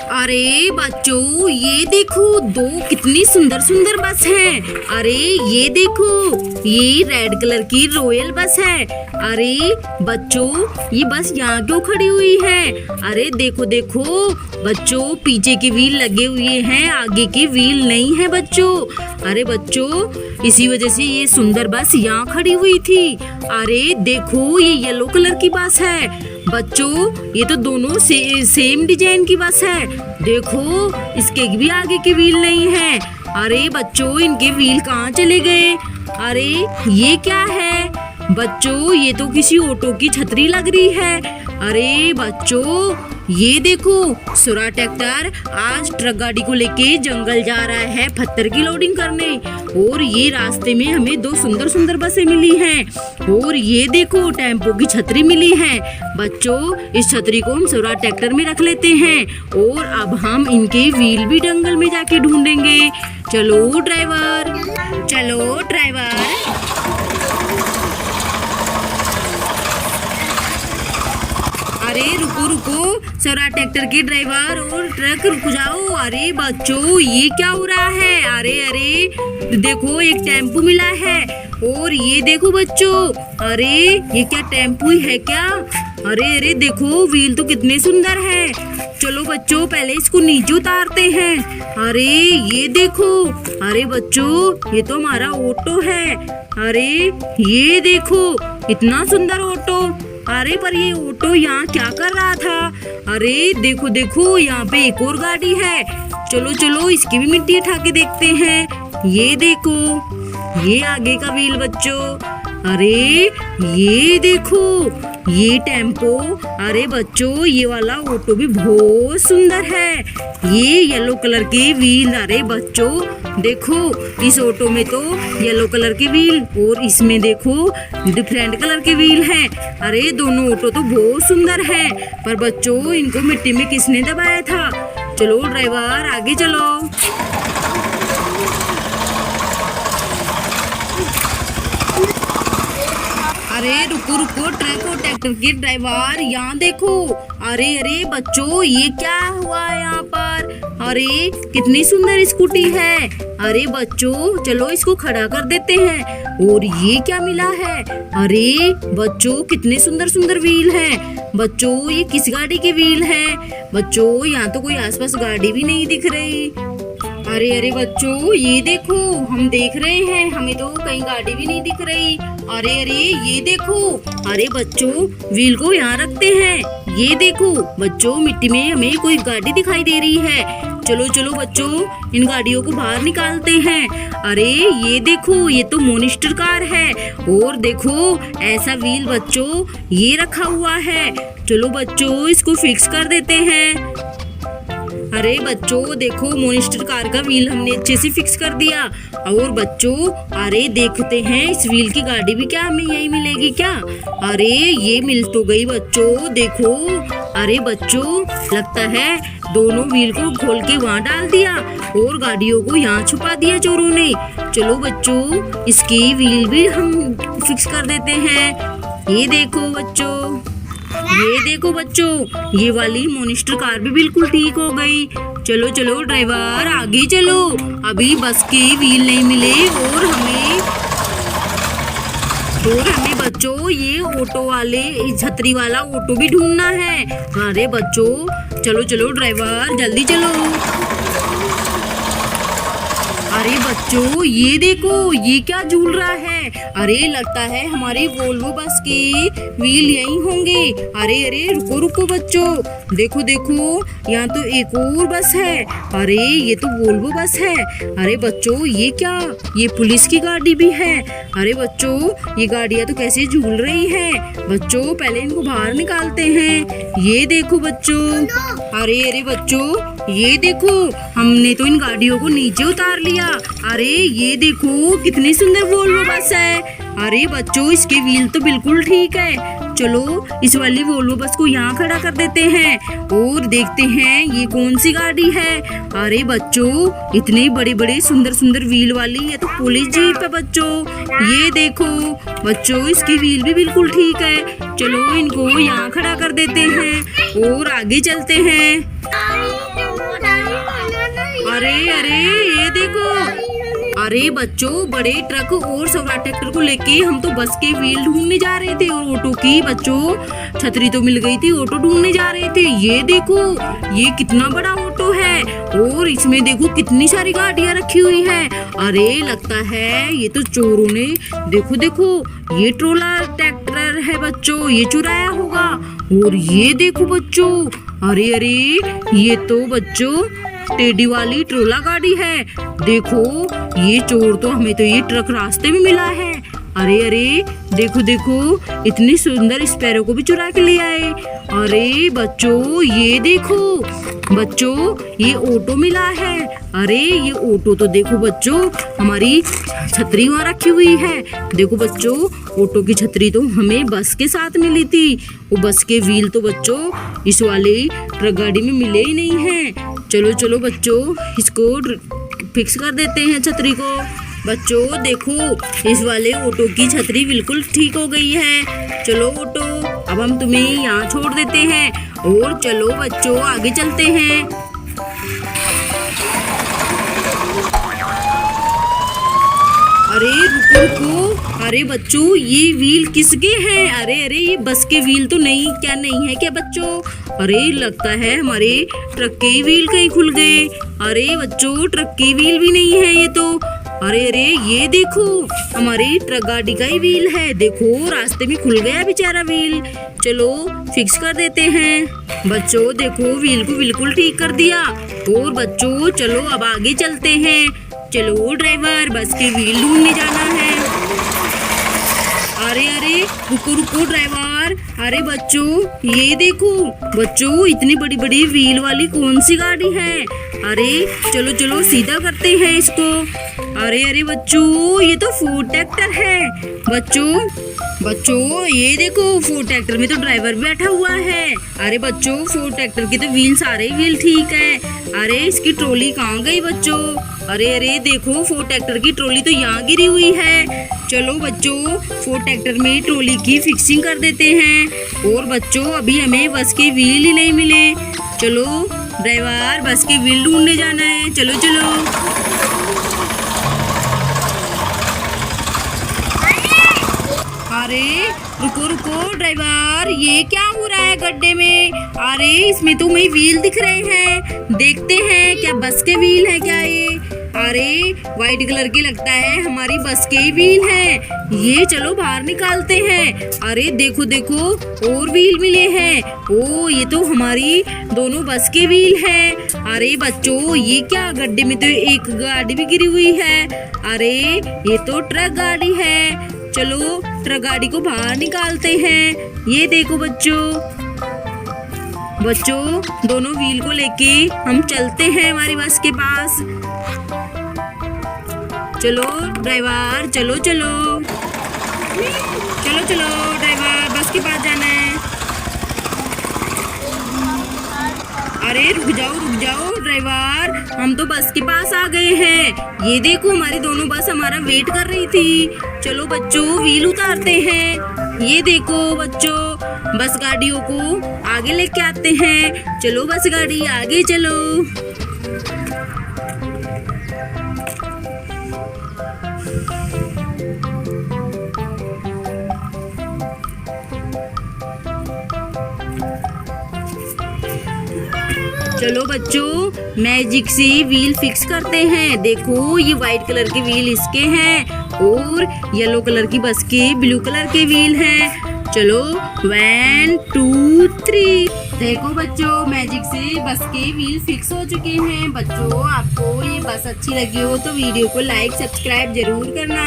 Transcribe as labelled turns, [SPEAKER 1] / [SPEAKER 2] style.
[SPEAKER 1] अरे बच्चों, ये देखो दो कितनी सुंदर सुंदर बस हैं। अरे ये देखो, ये रेड कलर की रॉयल बस है। अरे बच्चों, ये बस यहाँ क्यों खड़ी हुई है? अरे देखो देखो बच्चों, पीछे के व्हील लगे हुए हैं, आगे के व्हील नहीं है बच्चों। अरे बच्चों, इसी वजह से ये सुंदर बस यहाँ खड़ी हुई थी। अरे देखो, ये येलो कलर की बस है। बच्चों, ये तो दोनों सेम डिजाइन की बस है। देखो, इसके भी आगे के व्हील नहीं है। अरे बच्चों, इनके व्हील कहाँ चले गए? अरे ये क्या है? बच्चों, ये तो किसी ऑटो की छतरी लग रही है। अरे बच्चों, ये देखो, सुरा ट्रैक्टर आज ट्रक गाड़ी को लेके जंगल जा रहा है पत्थर की लोडिंग करने। और ये रास्ते में हमें दो सुंदर सुंदर बसें मिली हैं। और ये देखो, टेम्पो की छतरी मिली है। बच्चों, इस छतरी को हम सुरा ट्रैक्टर में रख लेते हैं। और अब हम इनके व्हील भी जंगल में जाके ढूंढेंगे। चलो ड्राइवर, चलो ड्राइवर। अरे रुको रुको, सौरा ट्रैक्टर के ड्राइवर और ट्रक रुक जाओ। अरे बच्चों, ये क्या हो रहा है? अरे अरे देखो, एक टेम्पू मिला है। और ये देखो बच्चों, अरे ये क्या टेम्पू है क्या? अरे अरे देखो, व्हील तो कितने सुंदर है। चलो बच्चों, पहले इसको नीचे उतारते हैं। अरे ये देखो, अरे बच्चों, ये तो हमारा ऑटो है। अरे ये देखो, इतना सुंदर ऑटो। अरे पर ये ऑटो यहाँ क्या कर रहा था? अरे देखो देखो, यहाँ पे एक और गाड़ी है। चलो चलो, इसकी भी मिट्टी उठा के देखते हैं। ये देखो, ये आगे का व्हील बच्चों। अरे ये देखो, ये टेम्पो। अरे बच्चों, ये वाला ऑटो भी बहुत सुंदर है। ये येलो कलर के व्हील। अरे बच्चों देखो, इस ऑटो में तो येलो कलर के व्हील और इसमें देखो डिफरेंट कलर के व्हील हैं। अरे दोनों ऑटो तो बहुत सुंदर हैं, पर बच्चों इनको मिट्टी में किसने दबाया था? चलो ड्राइवर, आगे चलो। अरे रुको रुको, ट्रक और ट्रैक्टर के ड्राइवर, यहाँ देखो। अरे अरे बच्चों, ये क्या हुआ यहाँ पर? अरे कितनी सुंदर स्कूटी है। अरे बच्चों, चलो इसको खड़ा कर देते हैं। और ये क्या मिला है? अरे बच्चों, कितने सुंदर सुंदर व्हील हैं। बच्चों, ये किस गाड़ी के व्हील हैं? बच्चों, यहाँ तो कोई आसपास गाड़ी भी नहीं दिख रही। अरे अरे बच्चों, ये देखो, हम देख रहे हैं, हमें तो कहीं गाड़ी भी नहीं दिख रही। अरे अरे ये देखो, अरे बच्चों, व्हील को यहाँ रखते हैं। ये देखो बच्चों, मिट्टी में हमें कोई गाड़ी दिखाई दे रही है। चलो चलो बच्चों, इन गाड़ियों को बाहर निकालते हैं। अरे ये देखो, ये तो मोनिस्टर कार है। और देखो, ऐसा व्हील बच्चों ये रखा हुआ है। चलो बच्चों, इसको फिक्स कर देते हैं। अरे बच्चों देखो, मोनिस्टर कार का व्हील हमने अच्छे से फिक्स कर दिया। और बच्चों, अरे देखते हैं इस व्हील की गाड़ी भी क्या हमें यही मिलेगी क्या? अरे ये मिल तो गई बच्चों, देखो। अरे बच्चों, लगता है दोनों व्हील को खोल के वहाँ डाल दिया और गाड़ियों को यहाँ छुपा दिया चोरों ने। चलो बच्चों, इसकी व्हील भी हम फिक्स कर देते हैं। ये देखो बच्चों, ये देखो बच्चों, ये वाली मोनिस्टर कार भी बिल्कुल ठीक हो गई। चलो चलो ड्राइवर, आगे चलो। अभी बस के व्हील नहीं मिले और हमें बच्चों ये ऑटो वाले, छतरी वाला ऑटो भी ढूंढना है। अरे बच्चों, चलो चलो ड्राइवर, जल्दी चलो। अरे बच्चों, ये देखो, ये क्या झूल रहा है? अरे लगता है हमारी वोल्वो बस के व्हील यहीं होंगे। अरे अरे रुको रुको बच्चों, देखो देखो, यहाँ तो एक और बस है। अरे ये तो वोल्वो बस है। अरे बच्चों, ये क्या? ये पुलिस की गाड़ी भी है। अरे बच्चों, ये गाड़ियाँ तो कैसे झूल रही हैं। बच्चों, पहले इनको बाहर निकालते हैं। ये देखो बच्चों, अरे अरे बच्चों, ये देखो, हमने तो इन गाड़ियों को नीचे उतार लिया। अरे ये देखो, कितनी सुंदर वोल्वो बस है। अरे बच्चों, इसके व्हील तो बिल्कुल ठीक है। चलो इस वाली वोल्वो बस को यहाँ खड़ा कर देते हैं और देखते हैं ये कौन सी गाड़ी है। अरे बच्चों, इतने बड़े बड़े सुंदर सुंदर व्हील वाली, ये तो पुलिस जीप है बच्चों। ये देखो बच्चों, इसकी व्हील भी बिल्कुल ठीक है। चलो इनको यहाँ खड़ा कर देते हैं और आगे चलते हैं। अरे अरे ये देखो, अरे बच्चों बड़े ट्रक और स्वराज ट्रैक्टर को लेके हम तो बस के व्हील ढूंढने जा रहे थे और ऑटो की बच्चों छतरी तो मिल गई थी, ऑटो ढूंढने जा रहे थे। ये देखो ये कितना बड़ा ऑटो है और इसमें देखो कितनी सारी गाड़ियां रखी हुई है। अरे लगता है ये तो चोरों ने देखो देखो ये ट्रोला ट्रैक्टर है बच्चों, ये चुराया होगा। और ये देखो बच्चों, अरे अरे ये तो बच्चों टेडी वाली ट्रोला गाड़ी है। देखो ये चोर तो हमें तो ये ट्रक रास्ते में मिला है। अरे अरे देखो देखो इतनी सुंदर स्पैरो को भी चुरा के ले आए। अरे बच्चों ये देखो बच्चों ये ऑटो मिला है। अरे ये ऑटो तो देखो बच्चों हमारी छतरी वहाँ रखी हुई है। देखो बच्चों ऑटो की छतरी तो हमें बस के साथ मिली थी, वो बस के व्हील तो बच्चों इस वाले ट्रक गाड़ी में मिले ही नहीं हैं। चलो चलो बच्चों इसको फिक्स कर देते हैं छतरी को। बच्चों देखो इस वाले ऑटो की छतरी बिल्कुल ठीक हो गई है। चलो ऑटो अब हम तुम्हें यहाँ छोड़ देते हैं और चलो बच्चों आगे चलते हैं। अरे रुको रुको, अरे बच्चों ये व्हील किसके हैं? अरे अरे ये बस के व्हील तो नहीं है क्या बच्चों? अरे लगता है हमारे ट्रक के व्हील कहीं खुल गए। अरे बच्चों ट्रक के व्हील भी नहीं है ये तो। अरे अरे ये देखो हमारे ट्रक गाड़ी का ही व्हील है, देखो रास्ते में खुल गया बेचारा व्हील। चलो फिक्स कर देते हैं। बच्चों देखो व्हील को बिल्कुल ठीक कर दिया। और बच्चों चलो अब आगे चलते हैं। चलो ड्राइवर बस के व्हील ढूंढने जाना है। अरे अरे रुको रुको ड्राइवर, अरे बच्चों ये देखो बच्चों इतनी बड़ी बड़ी व्हील वाली कौन सी गाड़ी है? अरे चलो चलो सीधा करते हैं इसको। अरे अरे बच्चों ये तो फोर्ड ट्रैक्टर है। बच्चों ये देखो फोर्ड ट्रैक्टर में तो ड्राइवर बैठा हुआ है। अरे बच्चों फोर्ड ट्रैक्टर के तो व्हील सारे व्हील ठीक है। अरे इसकी ट्रॉली कहाँ गई बच्चों? अरे अरे देखो फोर्ड ट्रैक्टर की ट्रॉली तो यहाँ गिरी हुई है। चलो बच्चों फोर्ड ट्रैक्टर में ट्रॉली की फिक्सिंग कर देते हैं। और बच्चों अभी हमें बस के व्हील ही नहीं मिले। चलो ड्राइवर बस के व्हील ढूंढने जाना है। चलो चलो। अरे रुको रुको ड्राइवर, ये क्या हो रहा है गड्ढे में? अरे इसमें तो हमें व्हील दिख रहे हैं, देखते हैं क्या बस के व्हील है क्या ये? अरे व्हाइट कलर की लगता है हमारी बस के ही व्हील हैं। ये चलो बाहर निकालते हैं। अरे देखो देखो और व्हील मिले हैं। ओ ये तो हमारी दोनों बस के व्हील हैं। अरे बच्चों ये क्या गड्ढे में तो एक गाड़ी भी गिरी हुई है। अरे ये तो ट्रक गाड़ी है। चलो ट्रक गाड़ी को बाहर निकालते हैं। ये देखो बच्चों दोनों व्हील को लेके हम चलते हैं हमारी बस के पास। चलो ड्राइवर चलो चलो चलो चलो ड्राइवर बस के पास जाना है। अरे रुक जाओ ड्राइवर, हम तो बस के पास आ गए हैं। ये देखो हमारी दोनों बस हमारा वेट कर रही थी। चलो बच्चों व्हील उतारते हैं। ये देखो बच्चों बस गाड़ियों को आगे लेके आते हैं। चलो बस गाड़ी आगे चलो। चलो बच्चों मैजिक से व्हील फिक्स करते हैं। देखो ये व्हाइट कलर के व्हील इसके हैं और येलो कलर की बस के ब्लू कलर के व्हील हैं। चलो 1 2 3। देखो बच्चों मैजिक से बस के व्हील फिक्स हो चुके हैं। बच्चों आपको ये बस अच्छी लगी हो तो वीडियो को लाइक सब्सक्राइब जरूर करना।